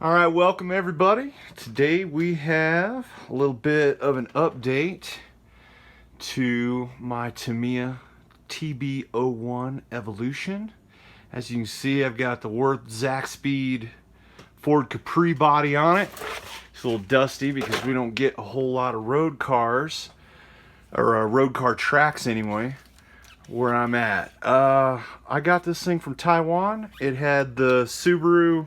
All right, welcome everybody. Today we have a little bit of an update to my Tamiya TB-01 Evolution. As you can see, I've got the Worth Zack Speed Ford Capri body on it. It's a little dusty because we don't get a whole lot of road cars, or road car tracks anyway, where I'm at. I got this thing from Taiwan. It had the Subaru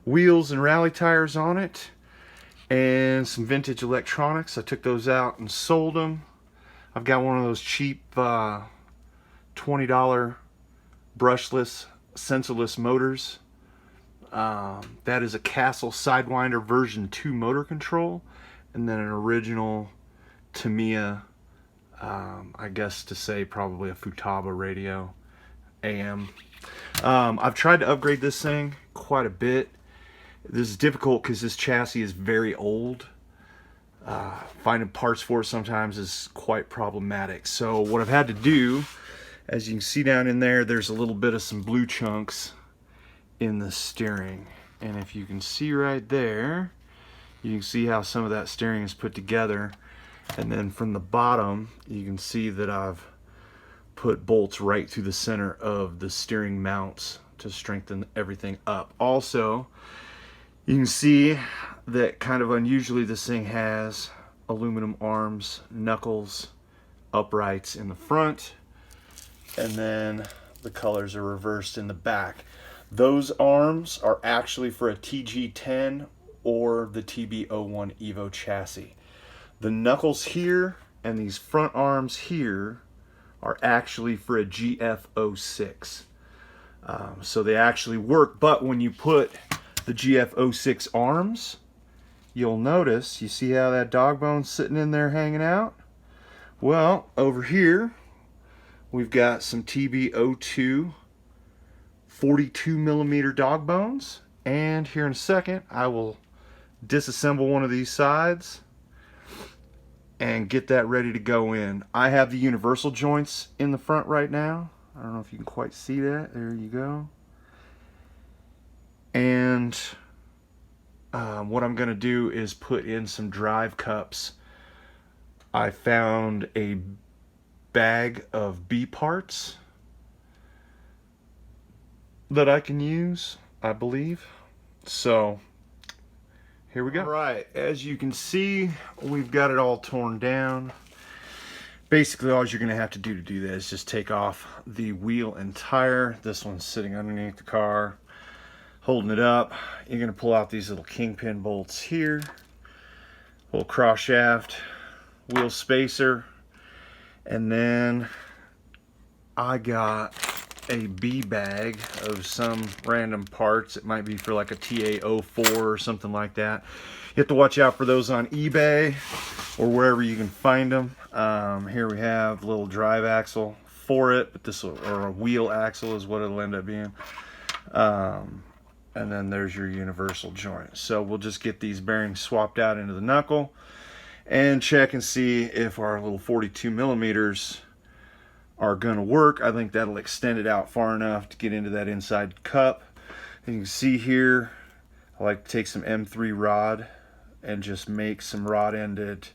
wheels and rally tires on it and some vintage electronics. I took those out and sold them. I've got one of those cheap $20 brushless sensorless motors. That is a Castle Sidewinder version 2 motor control, and then an original Tamiya, I guess to say probably a Futaba radio AM. I've tried to upgrade this thing quite a bit. This is difficult because this chassis is very old. Finding parts for it sometimes is quite problematic. So what I've had to do, as you can see down in there, there's a little bit of some blue chunks in the steering. And if you can see right there, you can see how some of that steering is put together. And then from the bottom, you can see that I've put bolts right through the center of the steering mounts to strengthen everything up. Also, you can see that kind of unusually this thing has aluminum arms, knuckles, uprights in the front, and then the colors are reversed in the back. Those arms are actually for a TG10 or the TB-01 EVO chassis. The knuckles here and these front arms here are actually for a GF-06. So they actually work, but when you put the GF-06 arms, you'll notice, you see how that dog bone's sitting in there hanging out? Well, over here, we've got some TB-02 42mm dog bones, and here in a second, I will disassemble one of these sides and get that ready to go in. I have the universal joints in the front right now. I don't know if you can quite see that. There you go. And what I'm going to do is put in some drive cups. I found a bag of B parts that I can use, I believe. So here we go. All right, as you can see, we've got it all torn down. Basically, all you're going to have to do that is just take off the wheel and tire. This one's sitting underneath the car, holding it up. You're going to pull out these little kingpin bolts here, little cross shaft, wheel spacer, and then I got a B bag of some random parts. It might be for like a TA-04 or something like that. You have to watch out for those on eBay or wherever you can find them. Here we have a little drive axle for it, but this will, or a wheel axle is what it'll end up being. And then there's your universal joint. So we'll just get these bearings swapped out into the knuckle and check and see if our little 42mm are gonna work. I think that'll extend it out far enough to get into that inside cup. And you can see here, I like to take some M3 rod and just make some rod-ended,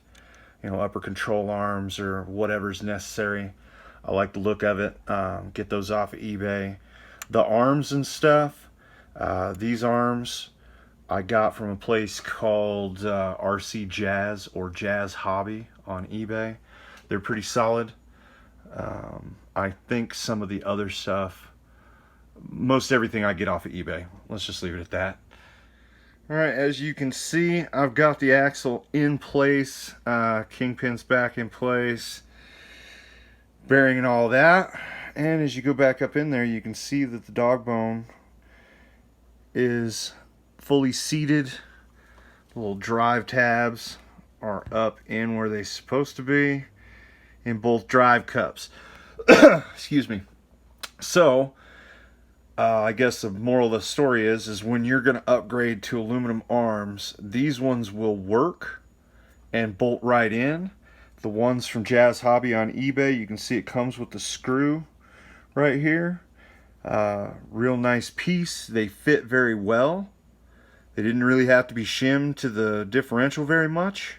upper control arms or whatever's necessary. I like the look of it. Get those off of eBay. The arms and stuff, these arms I got from a place called RC Jazz or Jazz Hobby on eBay. They're pretty solid. I think some of the other stuff, most everything I get off of eBay. Let's just leave it at that. Alright, as you can see, I've got the axle in place, kingpins back in place, bearing and all that. And as you go back up in there, you can see that the dog bone is fully seated. The little drive tabs are up in where they're supposed to be in both drive cups. Excuse me. So I guess the moral of the story is when you're going to upgrade to aluminum arms, these ones will work and bolt right in. The ones from Jazz Hobby on eBay, you can see it comes with the screw right here. Real nice piece. They fit very well. They didn't really have to be shimmed to the differential very much.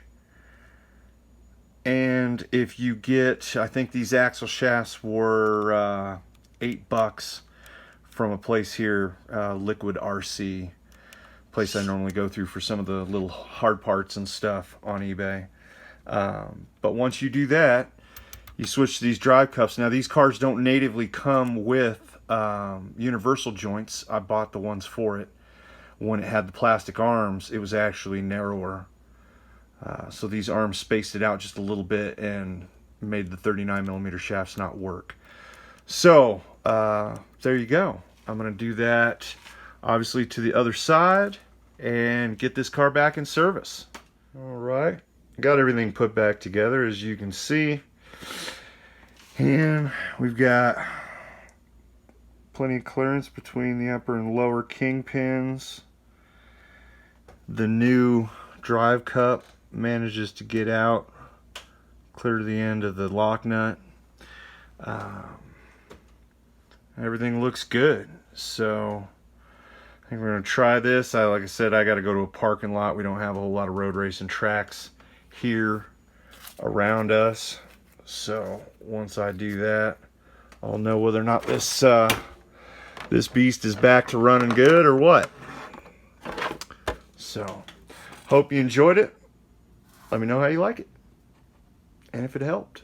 And if you get, I think these axle shafts were $8 from a place here, Liquid RC, place I normally go through for some of the little hard parts and stuff on eBay. But once you do that, you switch to these drive cups. Now these cars don't natively come with universal joints. I bought the ones for it. When it had the plastic arms, it was actually narrower. So these arms spaced it out just a little bit and made the 39mm shafts not work. So there you go. I'm going to do that obviously to the other side and get this car back in service. Alright, got everything put back together as you can see, and we've got plenty of clearance between the upper and lower kingpins. The new drive cup manages to get out clear to the end of the lock nut. Everything looks good, so I think we're going to try this. Like I said, I got to go to a parking lot. We don't have a whole lot of road racing tracks here around us, so once I do that, I'll know whether or not this this beast is back to running good or what. So hope you enjoyed it. Let me know how you like it and if it helped.